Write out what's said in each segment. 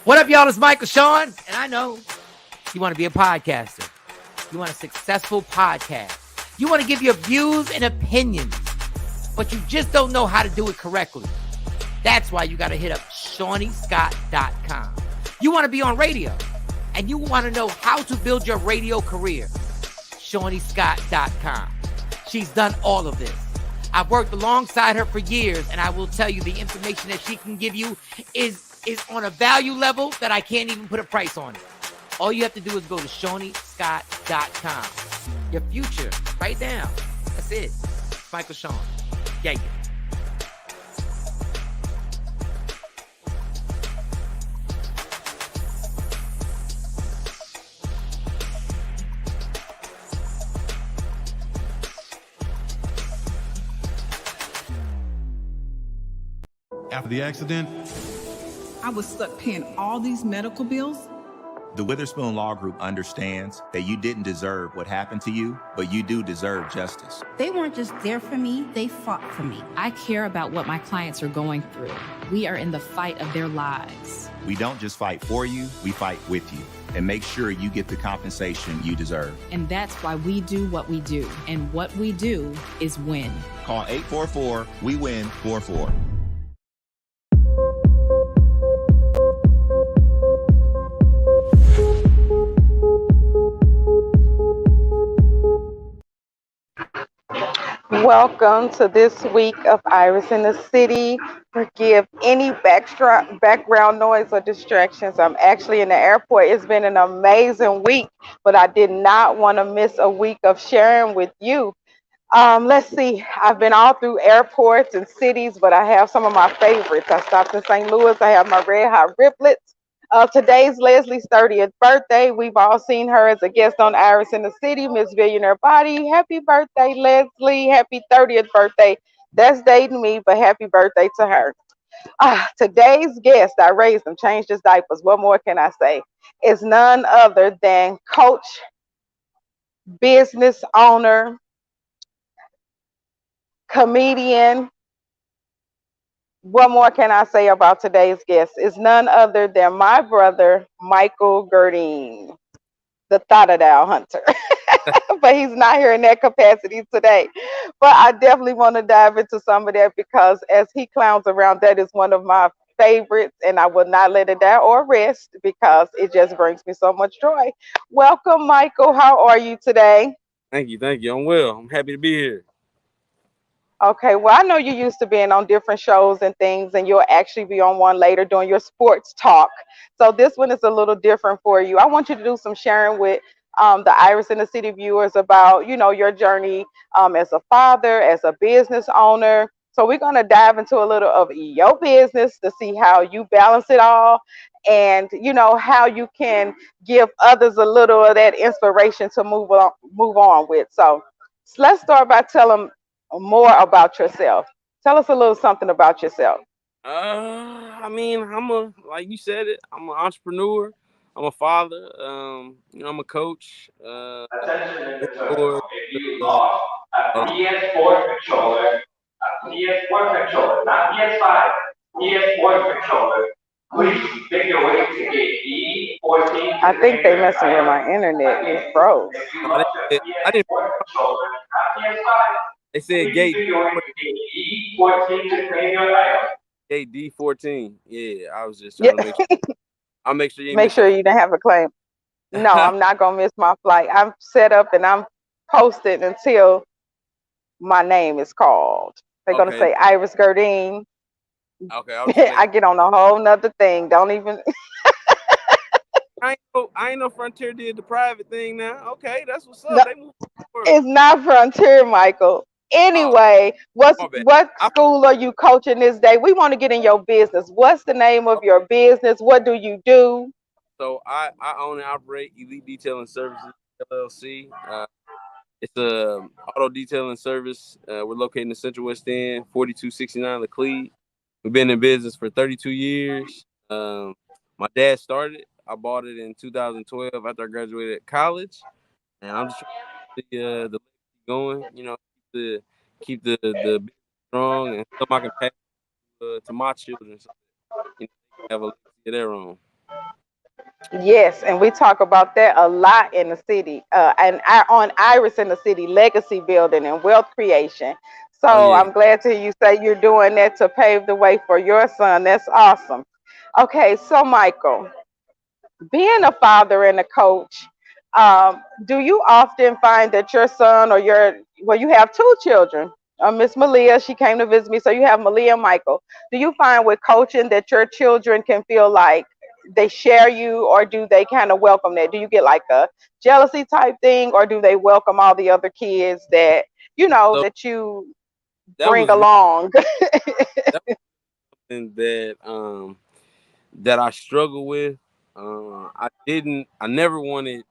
What up, y'all? It's Michael Sean, and I know you want to be a podcaster. You want a successful podcast. You want to give your views and opinions, but you just don't know how to do it correctly. That's why you got to hit up ShawneeScott.com. You want to be on radio, and you want to know how to build your radio career. ShawneeScott.com. She's done all of this. I've worked alongside her for years, and I will tell you the information that she can give you is on a value level that I can't even put a price on it. All you have to do is go to ShawneeScott.com. Your future, right now. That's it. Michael Sean. Yeah. After the accident, I was stuck paying all these medical bills. The Witherspoon Law Group understands that you didn't deserve what happened to you, but you do deserve justice. They weren't just there for me, they fought for me. I care about what my clients are going through. We are in the fight of their lives. We don't just fight for you, we fight with you and make sure you get the compensation you deserve. And that's why we do what we do. And what we do is win. Call 844-WE-WIN-44. Welcome to this week of Iris in the City. Forgive any background noise or distractions. I'm actually in the airport. It's been an amazing week, but I did not want to miss a week of sharing with you. Let's see. I've been all through airports and cities, but I have some of my favorites. I stopped in St. Louis. I have my Red Hot Riplets. Today's Leslie's 30th birthday. We've all seen her as a guest on Iris in the City, Miss Billionaire Body. Happy birthday, Leslie. Happy 30th birthday. That's dating me, but happy birthday to her. Today's guest, I raised him, changed his diapers. What more can I say? Is none other than coach, business owner, comedian. What more can I say about today's guest? Is none other than my brother, Michael Gerdine, the Thotadale Hunter. But he's not here in that capacity today. But I definitely want to dive into some of that because as he clowns around, that is one of my favorites, and I will not let it die or rest because it just brings me so much joy. Welcome, Michael. How are you today? Thank you. I'm well. I'm happy to be here. Okay, well, I know you're used to being on different shows and things, and you'll actually be on one later doing your sports talk. So this one is a little different for you. I want you to do some sharing with the Iris in the City viewers about, your journey as a father, as a business owner. So we're going to dive into a little of your business to see how you balance it all and, how you can give others a little of that inspiration to move on with. So let's start by telling more about yourself. Tell us a little something about yourself. Like you said it, I'm an entrepreneur. I'm a father. I'm a coach. PS4 controller, PS4 controller, not PS5, PS4 controller. Please make your way to gate D14. I think they messing with my internet. It froze. I didn't. They said gate D14 to claim your item. Gate D14. Yeah, I was just trying to make sure. I'll make sure you didn't have a claim. No, I'm not gonna miss my flight. I'm set up and I'm posted until my name is called. They're gonna say Iris Gerdine. Okay. I get on a whole nother thing. Don't even. I ain't know Frontier did the private thing now. Okay, that's what's up. No, it's not Frontier, Michael. Anyway, what school are you coaching this day? We want to get in your business. What's the name of your business? What do you do? So I own and operate Elite Detailing Services, LLC. It's a auto detailing service. We're located in the Central West End, 4269 Laclede. We've been in business for 32 years. My dad started it. I bought it in 2012 after I graduated college, and I'm just trying to see the going. To keep the business strong and something I can pass to my children, so they have a legacy of their own. Yes, and we talk about that a lot in the city, on Iris in the City, legacy building and wealth creation. Oh So yeah. I'm glad to hear you say you're doing that to pave the way for your son. That's awesome. Okay, so Michael, being a father and a coach, do you often find that your son or well, you have two children. Miss Malia, she came to visit me, so you have Malia and Michael. Do you find with coaching that your children can feel like they share you, or do they kind of welcome that? Do you get like a jealousy type thing, or do they welcome all the other kids that So that you that bring was really along? that was something that I struggle with. I never wanted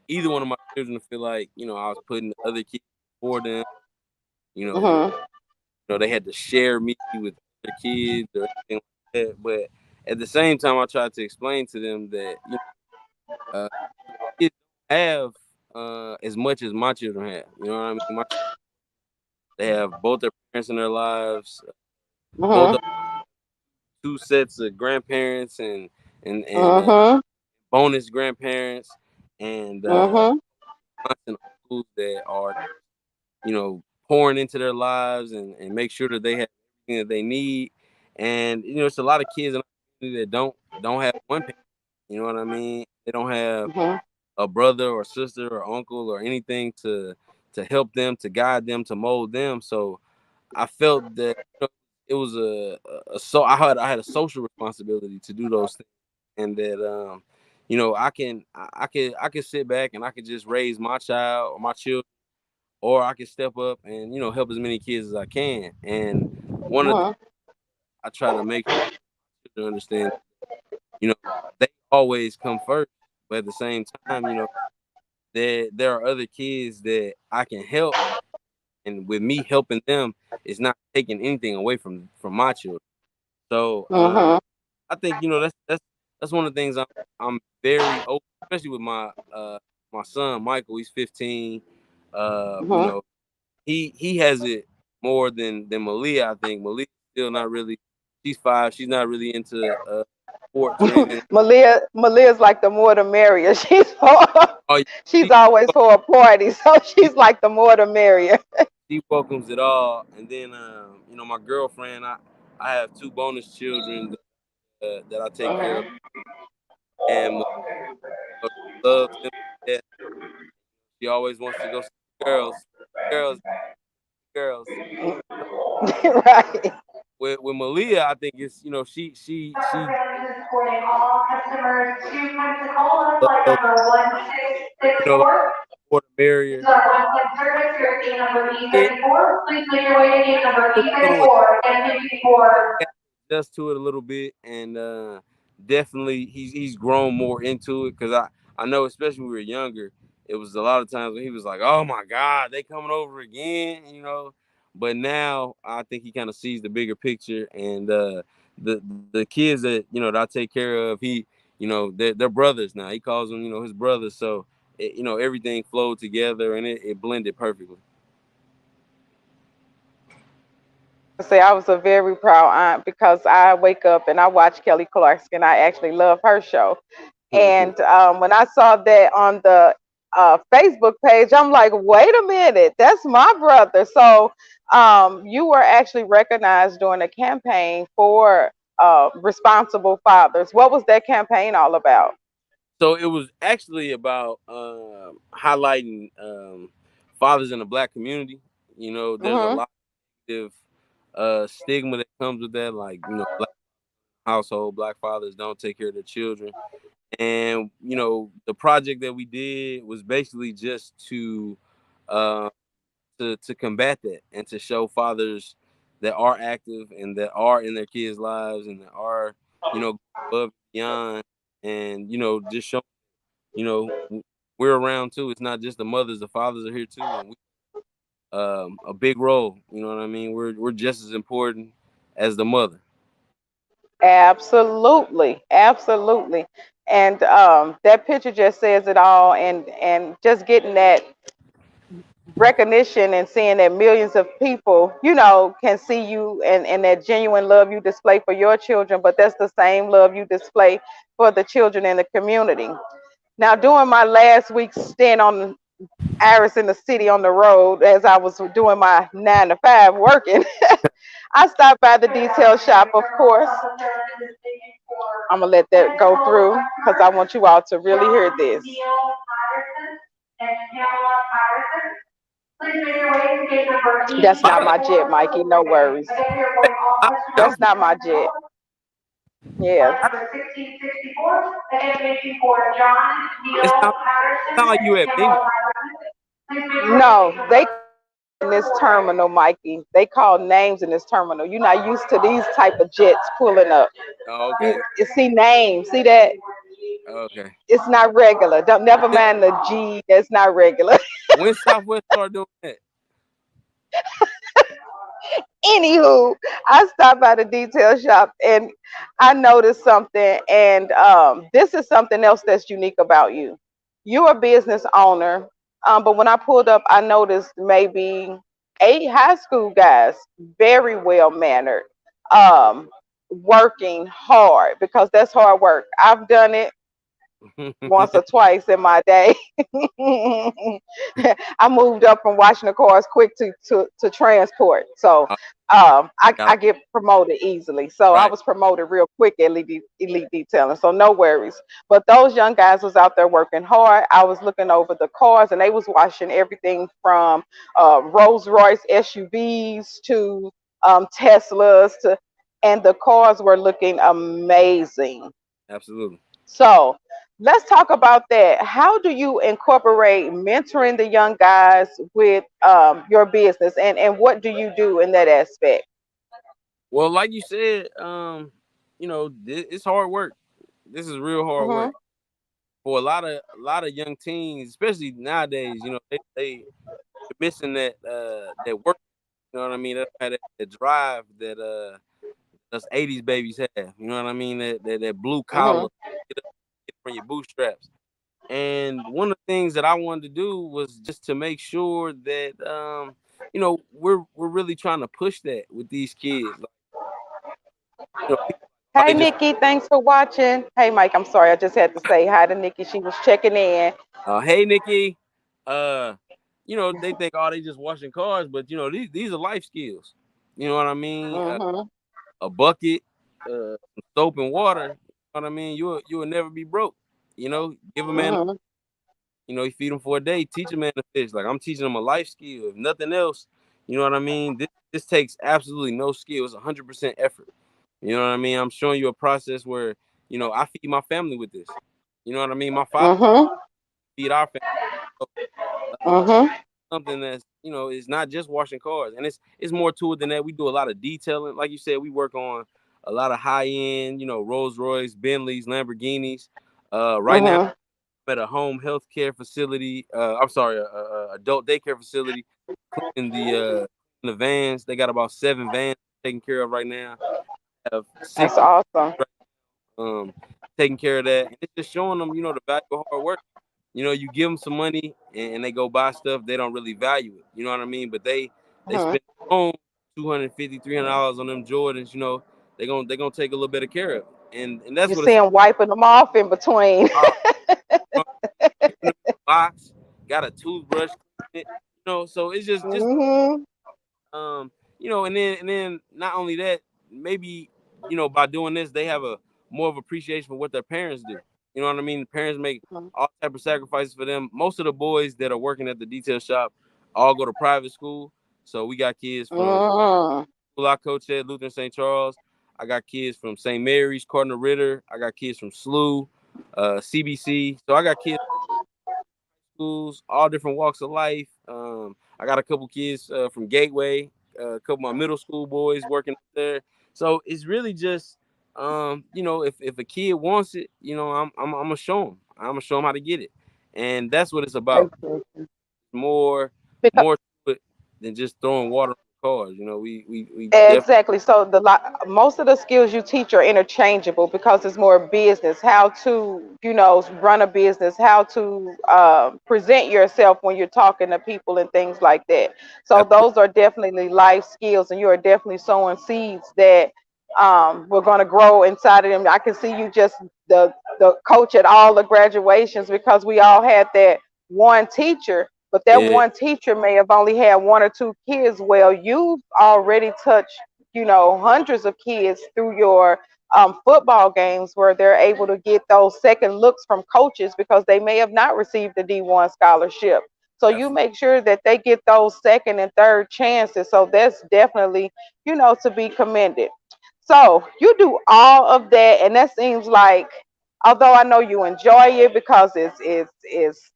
either one of my children to feel like, I was putting the other kids before them, you know, Hmm. they had to share me with their kids or anything like that. But at the same time, I tried to explain to them that, uh, kids don't have as much as my children have. You know what I mean? They have both their parents in their lives, both of Hmm. two sets of grandparents and Hmm. bonus grandparents and Hmm. aunts and uncles that are, pouring into their lives and make sure that they have everything that they need. And it's a lot of kids in our community that don't have one parent. You know what I mean? They don't have Hmm. a brother or sister or uncle or anything to help them, to guide them, to mold them. So I felt that it was so I had a social responsibility to do those things, and that I can sit back and I can just raise my child or my children, or I can step up and help as many kids as I can. And one of the things Hmm. I try to make sure to understand, you know, they always come first, but at the same time, there are other kids that I can help, and with me helping them, it's not taking anything away from my children. So Hmm. I think that's one of the things I'm very open, especially with my son Michael. He's 15. Hmm. He has it more than Malia. I think Malia's still not really. She's 5. She's not really into sports or anything. Malia's like the more the merrier. Oh, yeah, She's she, always for a party, so she's like the more the merrier. she welcomes it all. And then my girlfriend. I have 2 bonus children that I take care of, and Malia loves them to death. She always wants to go see the girls, girls, girls. Right. With Malia, I think it's she loves, like more the merrier. It, adjust to it a little bit, and definitely he's grown more into it, because I know, especially when we were younger, it was a lot of times when he was like, "Oh my God, they coming over again." But now I think he kind of sees the bigger picture, and the the kids that I take care of, they're brothers now. He calls them his brothers, so everything flowed together and it blended perfectly. Say I was a very proud aunt because I wake up and I watch Kelly Clarkson. I actually love her show. And when I saw that on the Facebook page, I'm like, wait a minute, that's my brother. So you were actually recognized during a campaign for responsible fathers. What was that campaign all about? So it was actually about highlighting fathers in the Black community. There's a Hmm. lot of stigma that comes with that, like Black household, Black fathers don't take care of their children. And the project that we did was basically just uh, to combat that, and to show fathers that are active and that are in their kids' lives and that are above and beyond, and just show we're around too. It's not just the mothers; the fathers are here too, and we a big role. You know what I mean? We're just as important as the mother. Absolutely, absolutely. And that picture just says it all. And just getting recognition and seeing that millions of people, can see you and that genuine love you display for your children, but that's the same love you display for the children in the community. Now, during my last week's stint on Iris in the city on the road, as I was doing my 9 to 5 working, I stopped by the detail shop, of course. I'm going to let that go through because I want you all to really hear this. That's not my jet, Mikey. No worries. That's not my jet. Yeah. It's not like you at Bing. No, they in this terminal, Mikey. They call names in this terminal. You're not used to these type of jets pulling up. Oh, okay. You see names. See that? Okay. It's not regular. Don't never mind the G. That's not regular. When Southwest started doing that? Anywho, I stopped by the detail shop and I noticed something. And this is something else that's unique about you. You're a business owner. But when I pulled up, I noticed maybe 8 high school guys, very well mannered, working hard because that's hard work. I've done it once or twice in my day. I moved up from washing the cars quick to transport. So I get promoted easily. So I was promoted real quick at elite detailing. So no worries. But those young guys was out there working hard. I was looking over the cars and they was washing everything from Rolls Royce SUVs to Teslas and the cars were looking amazing. Absolutely. So let's talk about that. How do you incorporate mentoring the young guys with your business, and what do you do in that aspect? Well, like you said, it's hard work. This is real hard work for a lot of young teens, especially nowadays. They missing that work. You know what I mean? That drive that us 80s babies have. You know what I mean? That blue collar, get from your bootstraps. And one of the things that I wanted to do was just to make sure that we're really trying to push that with these kids. Hey Nikki, thanks for watching. Hey Mike, I'm sorry, I just had to say hi to Nikki. She was checking in. Hey Nikki. They think they just washing cars, but these are life skills. You know what I mean? A bucket, soap and water. You know what I mean? You will never be broke. Give a man. You feed them for a day. Teach a man to fish. Like I'm teaching them a life skill. If nothing else, you know what I mean. This takes absolutely no skill. It's 100% effort. You know what I mean? I'm showing you a process where I feed my family with this. You know what I mean? My father feed our family. Something that's is not just washing cars, and it's more to it than that. We do a lot of detailing, like you said. We work on a lot of high end, Rolls Royce, Bentleys, Lamborghinis. Right now, I'm at a home health care facility. Adult daycare facility. In the vans, they got about 7 vans taken care of right now. Have 6. That's awesome. Taking care of that. And it's just showing them, the value of hard work. You give them some money and they go buy stuff, they don't really value it. You know what I mean? But they spend home $250, $300 on them Jordans. They're gonna take a little bit of care of it. And that's you see them wiping them off in between. Box, got a toothbrush, so it's just and then not only that, maybe by doing this they have a more of appreciation for what their parents do. You know what I mean? Parents make all type of sacrifices for them. Most of the boys that are working at the detail shop all go to private school. So we got kids from school I coach at, Lutheran St. Charles. I got kids from St. Mary's, Cardinal Ritter. I got kids from SLU, CBC. So I got kids from schools, all different walks of life. I got a couple kids from Gateway, a couple of my middle school boys working there. So it's really just if a kid wants it, I'm gonna show them. I'm gonna show them how to get it, and that's what it's about. More to it than just throwing water on cause. You know, we definitely, Exactly. So most of the skills you teach are interchangeable because it's more business. How to, run a business, how to present yourself when you're talking to people and things like that. So those are definitely life skills, and you are definitely sowing seeds that we're going to grow inside of them. I can see you just the coach at all the graduations because we all had that one teacher, but that yeah, one teacher may have only had one or two kids. Well, you've already touched, hundreds of kids through your football games where they're able to get those second looks from coaches because they may have not received the D1 scholarship. So you make sure that they get those second and third chances. So that's definitely, to be commended. So you do all of that, and that seems like, although I know you enjoy it because it's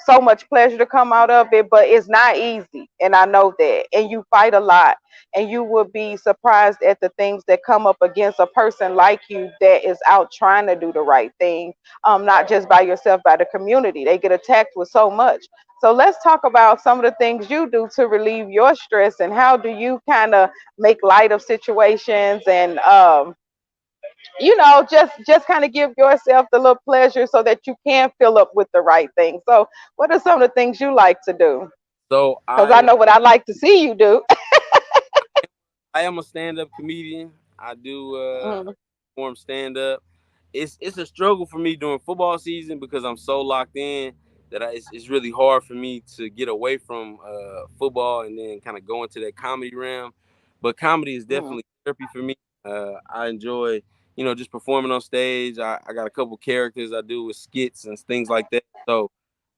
so much pleasure to come out of it, but it's not easy, and I know that. And you fight a lot, and you will be surprised at the things that come up against a person like you that is out trying to do the right thing, not just by yourself, by the community. They get attacked with so much. So let's talk about some of the things you do to relieve your stress, and how do you kind of make light of situations, and just kind of give yourself the little pleasure so that you can fill up with the right thing. So what are some of the things you like to do? so Because I know what I like to see you do. I am a stand-up comedian. I do Mhm. perform stand-up. It's a struggle for me during football season because I'm so locked in that it's really hard for me to get away from football and then kind of go into that comedy realm. But comedy is definitely therapy for me. I enjoy, just performing on stage. I got a couple characters I do with skits and things like that. So,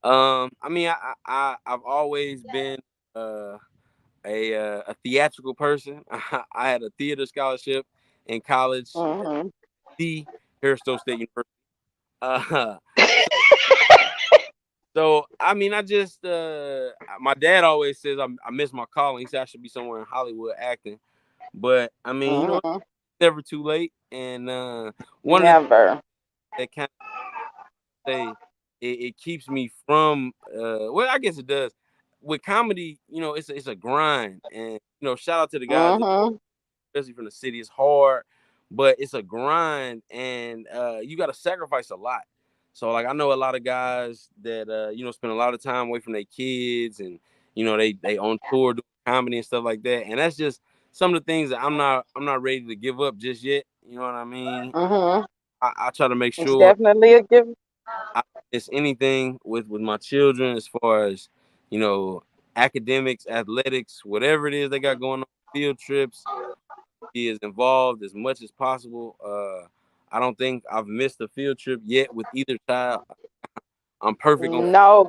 I mean, I've always been a theatrical person. I had a theater scholarship in college, Mhm. the Harris-Stowe State University. Uh, so I mean, I just my dad always says I miss my calling. He said I should be somewhere in Hollywood acting, but I mean, Mhm. never too late. And one of the things Never. that kind of say it keeps me from well, I guess it does. With comedy, it's a grind, and shout out to the guys that, Mhm. especially from the city. It's hard, but it's a grind, and you got to sacrifice a lot. So, like, I know a lot of guys that spend a lot of time away from their kids, and they on tour doing comedy and stuff like that. And that's just some of the things that I'm not ready to give up just yet. You know what I mean? Mhm. I try to make It's sure definitely a gift. I miss anything with my children as far as academics, athletics, whatever it is they got going on, field trips. Be as involved as much as possible. I don't think I've missed a field trip yet with either child. I'm perfect on. No,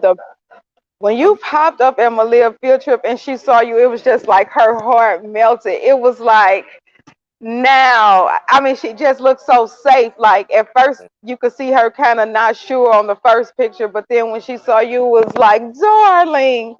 when you I'm, popped up at Malia field trip and she saw you, it was just like her heart melted. It was like, now, I mean, she just looked so safe. Like at first, you could see her kind of not sure on the first picture, but then when she saw you, it was like, darling.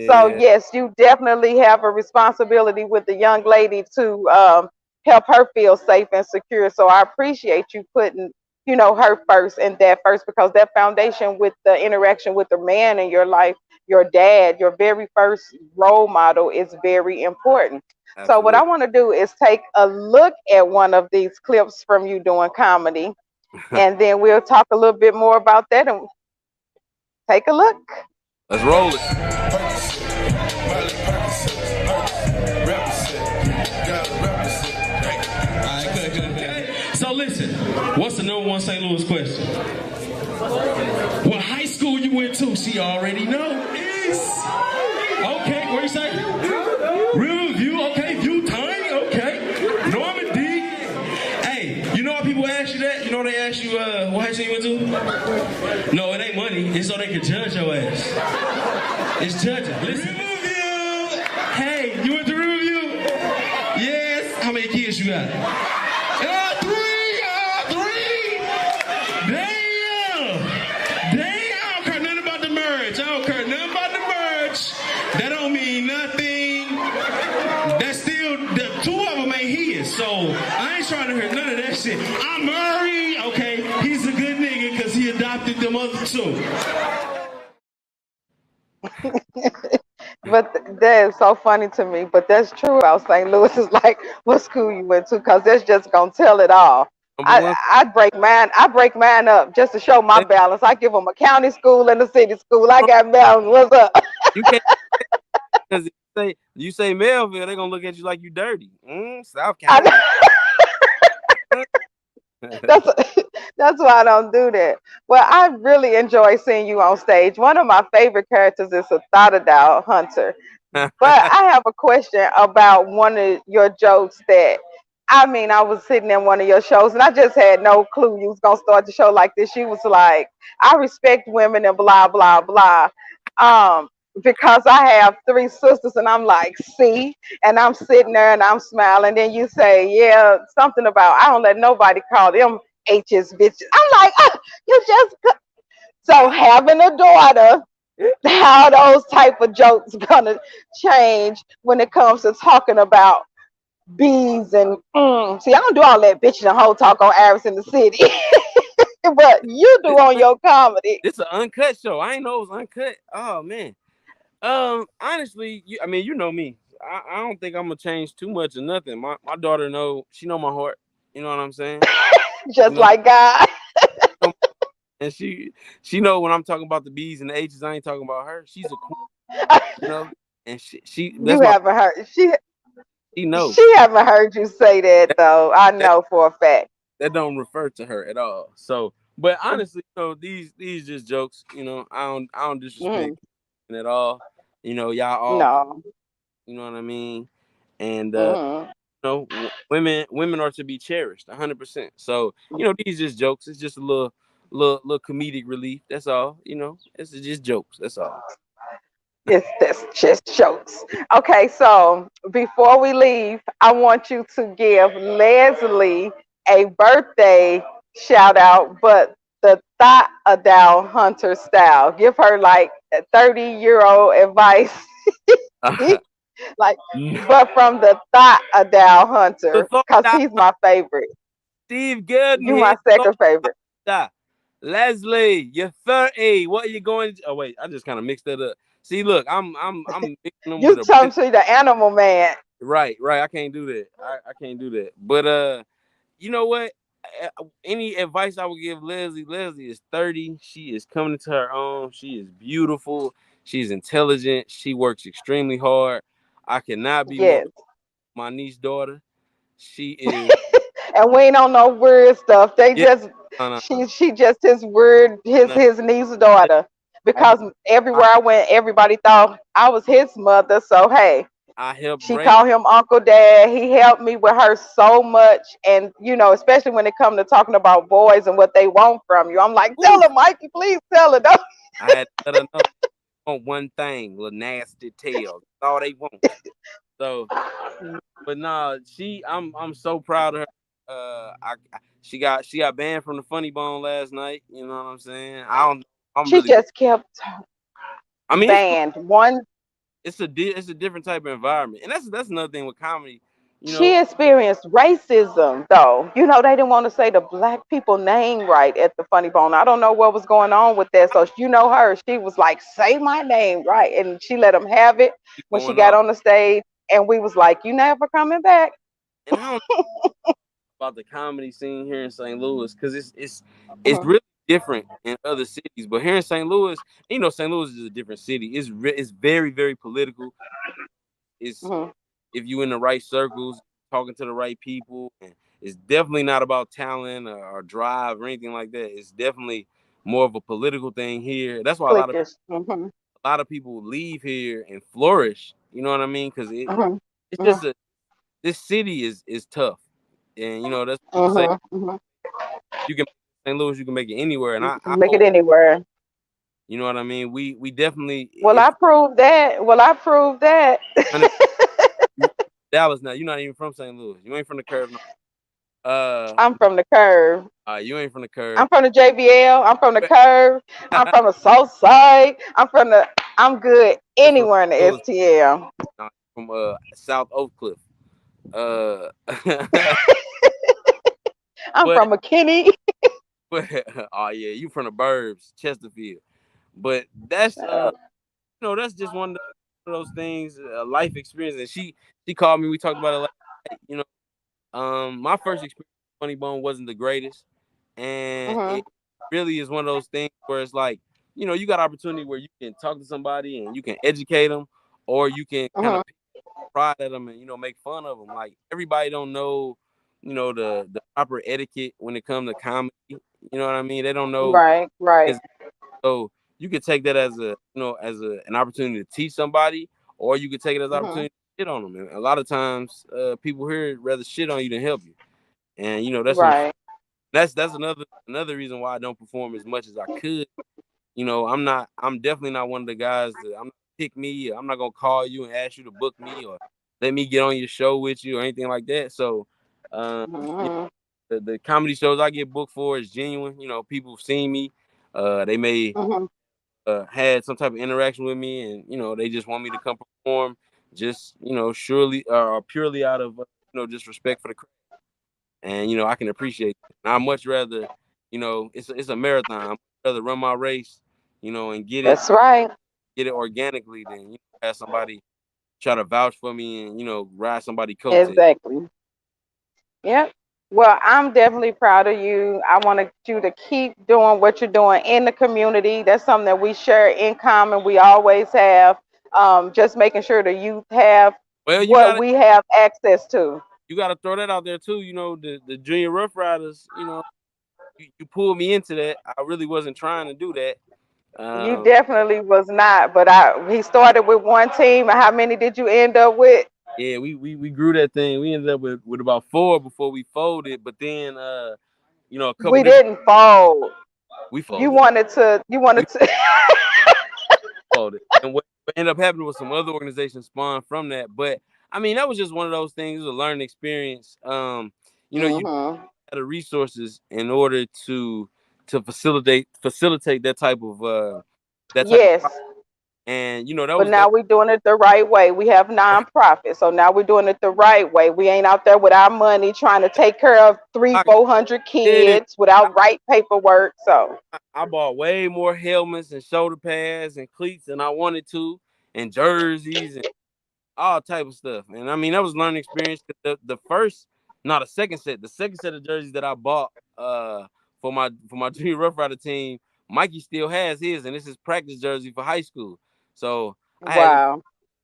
So yeah, yes, you definitely have a responsibility with the young lady to help her feel safe and secure. So I appreciate you putting, her first and that first, because that foundation with the interaction with the man in your life, your dad, your very first role model, is very important. So what I absolutely. want to do is take a look at one of these clips from you doing comedy, and then we'll talk a little bit more about that, and take a look. Let's roll it. So listen, what's the number one St. Louis question? What high school you went to? She already know. Okay, what you say? Riverview, okay. View Tiny, okay. Normandy. Hey, you know why people ask you that? You know they ask you what high school you went to? No, it ain't money. It's so they can judge your ass. It's judging. Listen. Riverview. Hey, you went to Riverview? Yes. How many kids you got? So I ain't trying to hear none of that shit. I'm Murray, okay? He's a good nigga because he adopted them other two. But that is so funny to me. But that's true about St. Louis. Is like, what school you went to? Because that's just gonna tell it all. Number one, I break mine. I break mine up just to show my balance. I give them a county school and a city school. I got balance. What's up? you can't because you say Melville, they're gonna look at you like you dirty. South I Carolina. That's that's why I don't do that. Well, I really enjoy seeing you on stage. One of my favorite characters is a Thotadile Hunter. But I have a question about one of your jokes that I was sitting in one of your shows and I just had no clue you was gonna start the show like this. You was like, I respect women and blah blah blah. Because I have 3 sisters and I'm like, see, and I'm sitting there and I'm smiling. Then you say, yeah, something about I don't let nobody call them H's bitches. I'm like, you just so having a daughter, how those type of jokes gonna change when it comes to talking about bees and see, I don't do all that bitch and whole talk on Aris in the city. But you do on your comedy. This is an uncut show. I ain't know it was uncut. Oh man. Honestly, you know me. I don't think I'm gonna change too much or nothing. My daughter she know my heart. You know what I'm saying? Just like God. And she know when I'm talking about the B's and the H's, I ain't talking about her. She's a queen, you know. And she you haven't heard she knows. She haven't heard you say that though. I know for a fact. That don't refer to her at all. So, but honestly, these just jokes. I don't disrespect at all. Y'all all. No. You know what I mean? And women are to be cherished 100%. So these just jokes. It's just a little comedic relief. That's all. It's just jokes. That's all. That's just jokes. Okay, so before we leave, I want you to give Leslie a birthday shout out, but the Thotadile Hunter style. Give her like a 30-year-old advice. Like, but from the Thotadile Hunter, because he's my favorite. Steve Goodman. You my second favorite. Leslie, you're 30. What are you going to? Oh wait, I just kind of mixed that up. See, look, I'm mixing them You with talking to the animal man. Right. I can't do that. I can't do that. But you know what? Any advice I would give Leslie is 30. She is coming into her own. She is beautiful. She's intelligent. She works extremely hard. I cannot be more my niece's daughter. She is. And we ain't on no weird stuff. They just she just his niece's daughter. Because everywhere I went, everybody thought I was his mother. So hey, she called him Uncle Dad. He helped me with her so much, and especially when it comes to talking about boys and what they want from you. I'm like, tell her, Mikey, please tell her. No. I had to let her know on one thing, little nasty tail. That's all they want. So, but no, I'm so proud of her. She got banned from the Funny Bone last night. You know what I'm saying? She really just kept. Banned one. It's a different type of environment, and that's another thing with comedy. She experienced racism, though. They didn't want to say the black people name right at the Funny Bone. I don't know what was going on with that. So her, she was like, "Say my name right," and she let them have it when she got on the stage. And we was like, "You never coming back." And I don't know about the comedy scene here in St. Louis because it's really different in other cities, but here in St. Louis, St. Louis is a different city. It's very, very political. It's if you in the right circles, talking to the right people, and it's definitely not about talent or drive or anything like that. It's definitely more of a political thing here. That's why a lot of people leave here and flourish. You know what I mean? Because it's just this city is tough, and that's what I say. You can. St. Louis, you can make it anywhere, and I make it anywhere. You know what I mean? We definitely. I proved that. Dallas now. You're not even from St. Louis. You ain't from the curve. I'm from the curve. You ain't from the curve. I'm from the JBL. I'm from the curve. I'm from the South Side. I'm good anywhere in the STL. From South Oak Cliff. I'm from McKinney. Oh yeah, you from the burbs, Chesterfield. But that's that's just one of one of those things, a life experience. And she called me. We talked about it last night. You know, my first experience with Funny Bone wasn't the greatest, and it really is one of those things where it's like, you know, you got opportunity where you can talk to somebody and you can educate them, or you can kind of pride at them and, you know, make fun of them. Like, everybody don't know, you know, the proper etiquette when it comes to comedy. You know what I mean? They don't know. Right. So you could take that as a, you know, as an opportunity to teach somebody, or you could take it as an opportunity to shit on them. And a lot of times, people here rather shit on you than help you. And, you know, that's another reason why I don't perform as much as I could. You know, I'm definitely not one of the guys that I'm not pick me. I'm not gonna call you and ask you to book me or let me get on your show with you or anything like that. So, you know, the comedy shows I get booked for is genuine. You know, people have seen me. They may had some type of interaction with me, and, you know, they just want me to come perform, just, you know, surely or purely out of, you know, just respect for the crowd. And, you know, I can appreciate it. And I much rather, you know, it's a marathon. I'd rather run my race, you know, and get it organically than, you know, have somebody try to vouch for me and, you know, ride somebody coattail. Exactly. Yep. Well, I'm definitely proud of you. I want you to keep doing what you're doing in the community. That's something that we share in common. We always have. Just making sure the youth have what we have access to. You got to throw that out there too. You know, the Junior Rough Riders, you know, you pulled me into that. I really wasn't trying to do that. You definitely was not, but he started with one team. How many did you end up with? Yeah, we grew that thing. We ended up with about 4 before we folded, but then you know, a couple we didn't fold. We folded. You wanted to folded. And what ended up happening was some other organizations spawned from that. But I mean, that was just one of those things. It was a learning experience. You know, you had the resources in order to facilitate that type of yes. And, you know, but now we're doing it the right way. We have nonprofits, so now we're doing it the right way. We ain't out there with our money trying to take care of 300-400 kids without right paperwork. So I bought way more helmets and shoulder pads and cleats than I wanted to, and jerseys and all type of stuff. And I mean, that was a learning experience. The second set of jerseys that I bought for my Junior Rough Rider team, Mikey still has his, and this is practice jersey for high school. So I had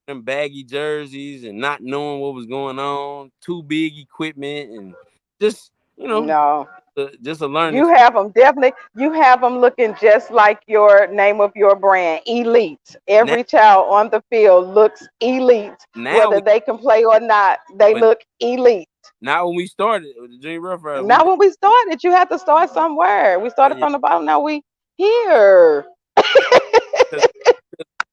them baggy jerseys and not knowing what was going on, too big equipment, and just, you know, just a learning. You have them definitely. You have them looking just like your name of your brand, Elite. Every child on the field looks elite, whether they can play or not. They look elite. Not when we started with the Junior Rough Rider. Not when we started. You had to start somewhere. We started from the bottom. Now we here.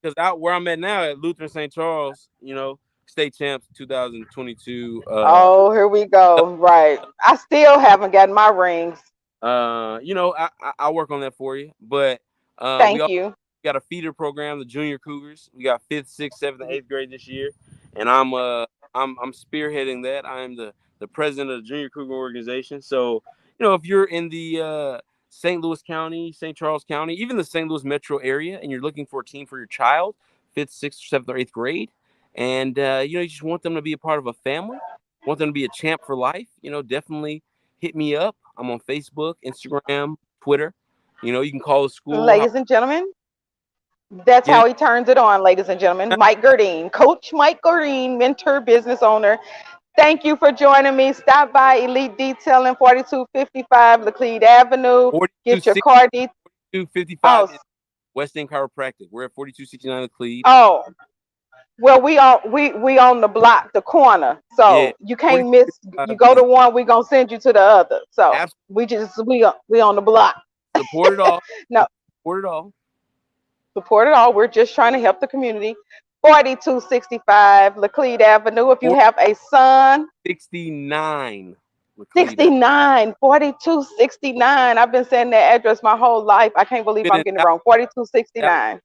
Because out where I'm at now at Lutheran St. Charles, you know, state champs 2022. Here we go. Right. I still haven't gotten my rings. You know, I work on that for you. But thank you. We got a feeder program, the Junior Cougars. We got 5th, 6th, 7th, and 8th grade this year, and I'm spearheading that. I am the president of the Junior Cougar organization. So, you know, if you're in the St. Louis County, St. Charles County, even the St. Louis metro area, and you're looking for a team for your child, 5th, 6th, 7th, or 8th grade, and you know, you just want them to be a part of a family, want them to be a champ for life, you know, definitely hit me up. I'm on Facebook, Instagram, Twitter. You know, you can call the school. Ladies and gentlemen, that's how he turns it on, ladies and gentlemen. Mike Gerdine, Coach Mike Gerdine, mentor, business owner. Thank you for joining me. Stop by Elite Detailing, 4255 Laclede Avenue. Get your car detailed. 4255 is West End Chiropractic. We're at 4269 Laclede. Oh, well, we on the block, the corner. So you can't miss. You go to one, we gonna send you to the other. So we on the block. Support it all. No, support it all. Support it all. We're just trying to help the community. 4265 Laclede Avenue. If you have a son, 69. 4269. I've been saying that address my whole life. I can't believe I'm getting it wrong. 4269.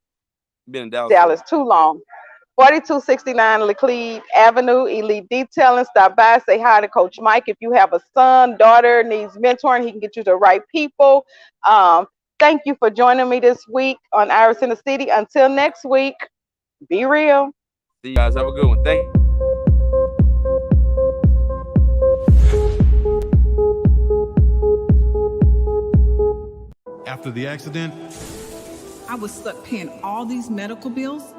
Been in Dallas. Dallas, too long. 4269 Laclede Avenue, Elite Detailing. Stop by, say hi to Coach Mike. If you have a son, daughter, needs mentoring, he can get you the right people. Thank you for joining me this week on Iris in the City. Until next week, be real. See you guys. Have a good one. Thank you. After the accident, I was stuck paying all these medical bills.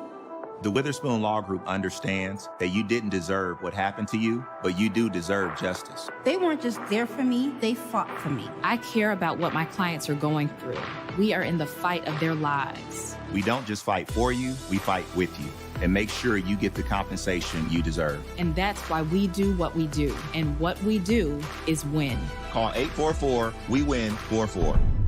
The Witherspoon Law Group understands that you didn't deserve what happened to you, but you do deserve justice. They weren't just there for me, they fought for me. I care about what my clients are going through. We are in the fight of their lives. We don't just fight for you, we fight with you and make sure you get the compensation you deserve. And that's why we do what we do. And what we do is win. Call 844-WE-WIN-44.